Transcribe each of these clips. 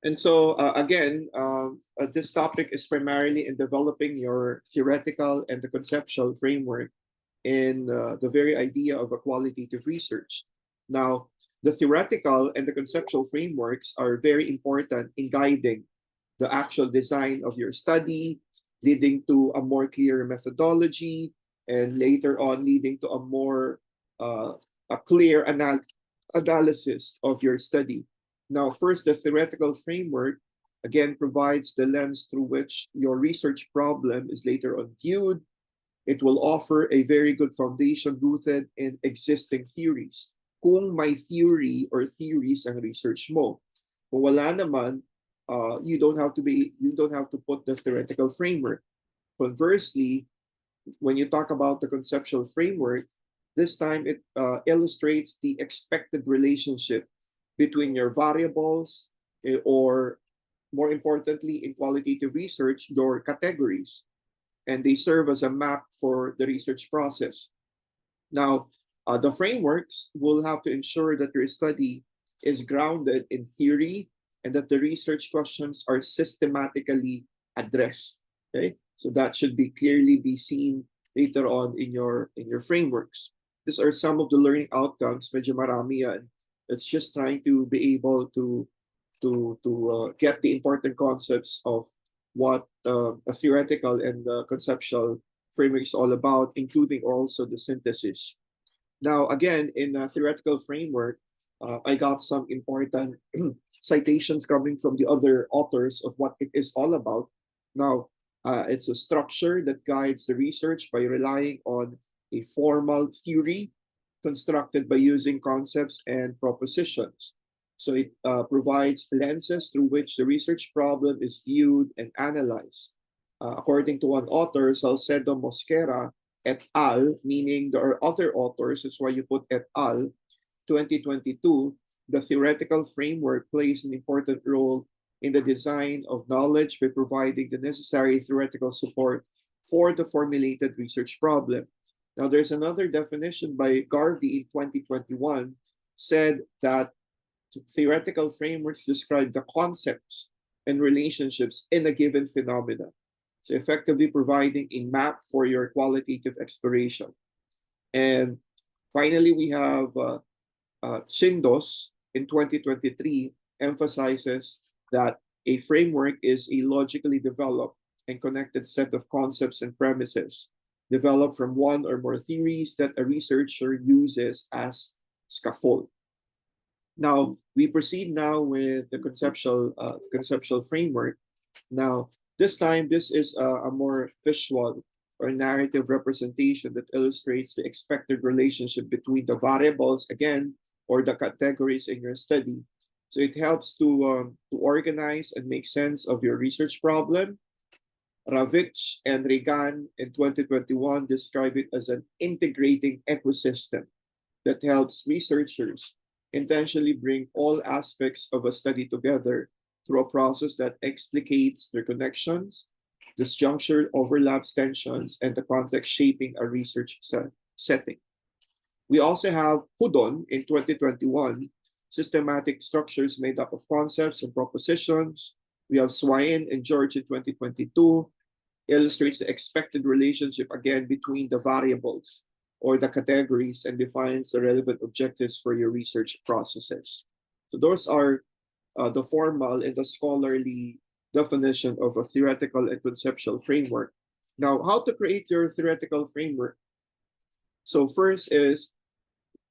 And so again, this topic is primarily in developing your theoretical and the conceptual framework in the very idea of a qualitative research. Now, the theoretical and the conceptual frameworks are very important in guiding the actual design of your study, leading to a more clear methodology, and later on leading to a clear analysis of your study. Now, first, the theoretical framework again provides the lens through which your research problem is later on viewed. It will offer a very good foundation rooted in existing theories. Kung may theory or theories ang research mo. Kung wala naman, you don't have to put the theoretical framework. Conversely, when you talk about the conceptual framework, this time it illustrates the expected relationship between your variables, or more importantly, in qualitative research, your categories. And they serve as a map for the research process. Now, the frameworks will have to ensure that your study is grounded in theory and that the research questions are systematically addressed. Okay, so that should be clearly be seen later on in your frameworks. These are some of the learning outcomes. Medyo marami yan. It's just trying to be able to get the important concepts of what a theoretical and conceptual framework is all about, including also the synthesis. Now, again, in a theoretical framework, I got some important citations coming from the other authors of what it is all about. Now, it's a structure that guides the research by relying on a formal theory constructed by using concepts and propositions. So it provides lenses through which the research problem is viewed and analyzed. According to one author, Salcedo Mosquera et al., meaning there are other authors, that's why you put et al., 2022, the theoretical framework plays an important role in the design of knowledge by providing the necessary theoretical support for the formulated research problem. Now, there's another definition by Garvey in 2021 said that theoretical frameworks describe the concepts and relationships in a given phenomena. So effectively providing a map for your qualitative exploration. And finally, we have Chindos in 2023 emphasizes that a framework is a logically developed and connected set of concepts and premises developed from one or more theories that a researcher uses as scaffold. Now, we proceed now with the conceptual framework. Now, this time, this is a more visual or narrative representation that illustrates the expected relationship between the variables, again, or the categories in your study. So it helps to organize and make sense of your research problem. Ravitch and Regan in 2021 describe it as an integrating ecosystem that helps researchers intentionally bring all aspects of a study together through a process that explicates their connections, disjuncture, overlaps, tensions, and the context shaping a research setting. We also have Hudon in 2021, systematic structures made up of concepts and propositions. We have Swain and George in 2022, illustrates the expected relationship again between the variables or the categories and defines the relevant objectives for your research processes. So those are the formal and the scholarly definition of a theoretical and conceptual framework. Now, how to create your theoretical framework? So first is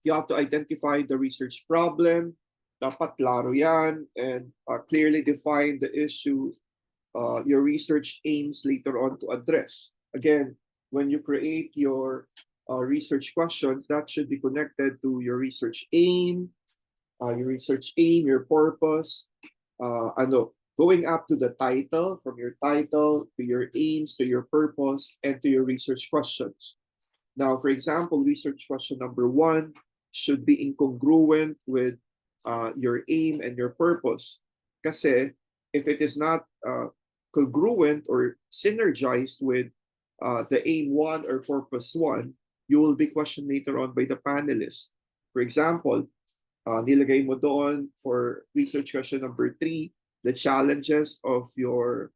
you have to identify the research problem. Dapat klaro yan, and clearly define the issue your research aims later on to address. Again, when you create your research questions, that should be connected to your research aim, your purpose, going up to the title, from your title to your aims, to your purpose, and to your research questions. Now, for example, research question number 1 should be incongruent with your aim and your purpose. Kasi if it is not congruent or synergized with the aim 1 or purpose 1, you will be questioned later on by the panelists. For example, nilagay mo doon for research question number 3 the challenges of your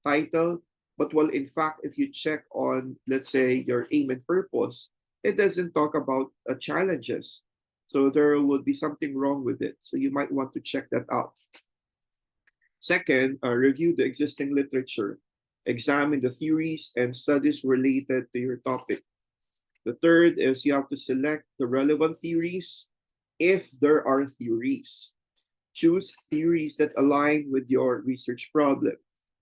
title. But well, in fact, if you check on, let's say, your aim and purpose, it doesn't talk about challenges. So there would be something wrong with it. So you might want to check that out. Second, review the existing literature. Examine the theories and studies related to your topic. The third is you have to select the relevant theories if there are theories. Choose theories that align with your research problem.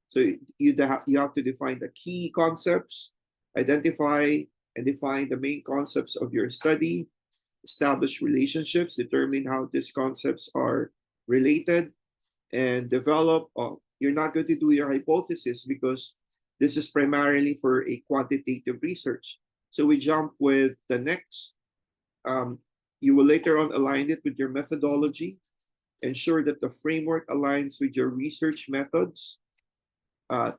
So you have to define the key concepts, identify and define the main concepts of your study, establish relationships, determine how these concepts are related, and develop. You're not going to do your hypothesis because this is primarily for a quantitative research. So we jump with the next. You will later on align it with your methodology. Ensure that the framework aligns with your research methods.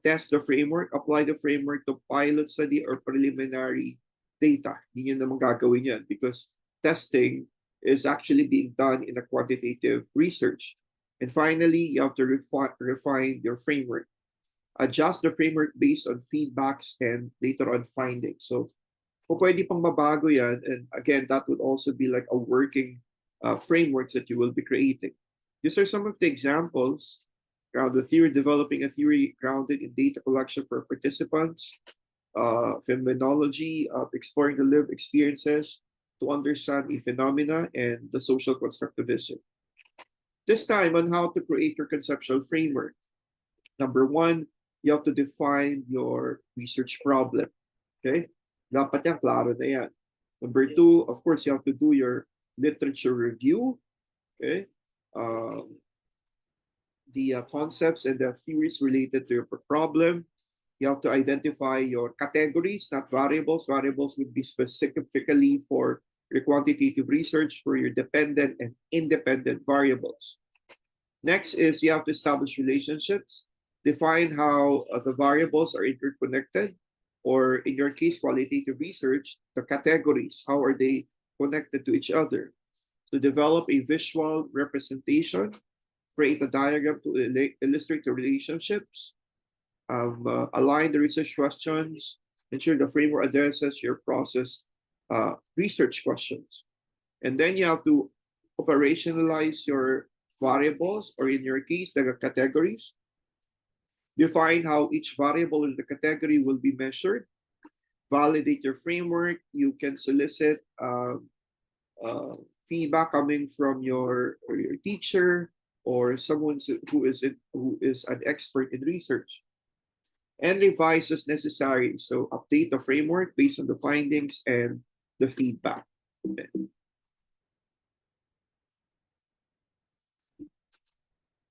Test the framework, apply the framework to pilot study or preliminary data. Yun naman gagawin yan because testing is actually being done in a quantitative research. And finally, you have to refine your framework. Adjust the framework based on feedbacks and later on findings. So, kung pwede pang mabago yan, and again, that would also be like a working frameworks that you will be creating. These are some of the examples. The theory, developing a theory grounded in data collection for participants, phenomenology, exploring the lived experiences to understand a phenomena, and the social constructivism. This time on how to create your conceptual framework. Number one, you have to define your research problem. Okay? Dapat yan, klaro na yan. Number two, of course, you have to do your literature review. Okay? The concepts and the theories related to your problem. You have to identify your categories, not variables. Variables would be specifically for your quantitative research for your dependent and independent variables. Next is you have to establish relationships, define how the variables are interconnected, or in your case, qualitative research, the categories, how are they connected to each other. So develop a visual representation, create a diagram to illustrate the relationships, align the research questions, ensure the framework addresses your process research questions. And then you have to operationalize your variables, or in your case, the categories. Define how each variable in the category will be measured. Validate your framework. You can solicit feedback coming from your teacher or someone who is an expert in research. And revise as necessary. So update the framework based on the findings and the feedback.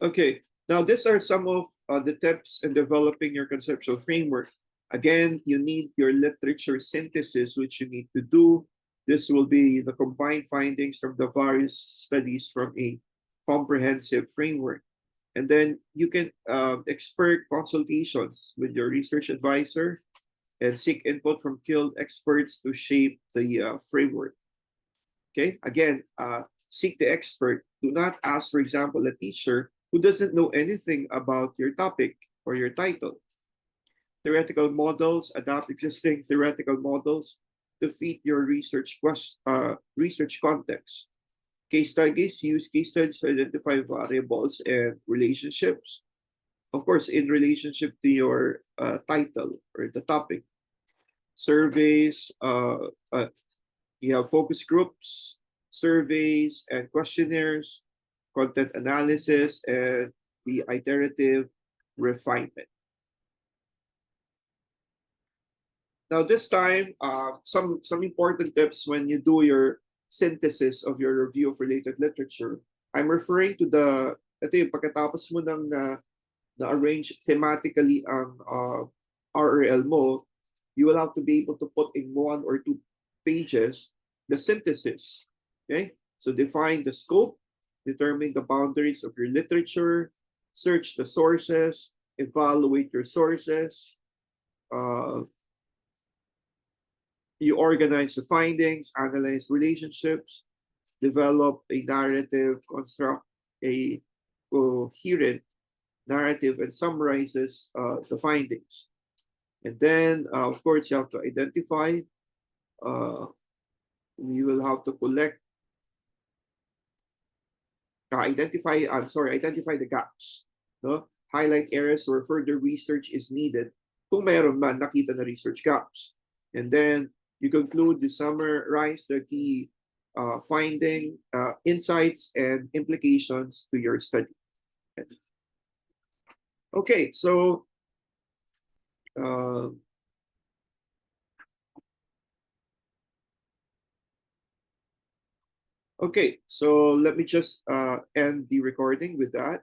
Okay, now these are some of the tips in developing your conceptual framework. Again, you need your literature synthesis, which you need to do. This will be the combined findings from the various studies from a comprehensive framework. And then you can expert consultations with your research advisor and seek input from field experts to shape the framework. Okay, again, seek the expert. Do not ask, for example, a teacher who doesn't know anything about your topic or your title. Theoretical models, adapt existing theoretical models to fit your research context. Case studies, use case studies to identify variables and relationships. Of course, in relationship to your title or the topic. Surveys, you have focus groups, surveys, and questionnaires, content analysis, and the iterative refinement. Now, this time, some important tips when you do your synthesis of your review of related literature. I'm referring to ito yung pagkatapos mo nang na-arrange thematically ang RRL mo, you will have to be able to put in 1 or 2 pages the synthesis. Okay? So define the scope, determine the boundaries of your literature, search the sources, evaluate your sources, you organize the findings, analyze relationships, develop a narrative, construct a coherent narrative and summarizes the findings. And then, of course, you have to identify. We will have to identify the gaps. No? Highlight areas where further research is needed kung mayroon man nakita na research gaps. And then you conclude to summarize the key insights and implications to your study. Okay, so uh, okay, so let me just end the recording with that.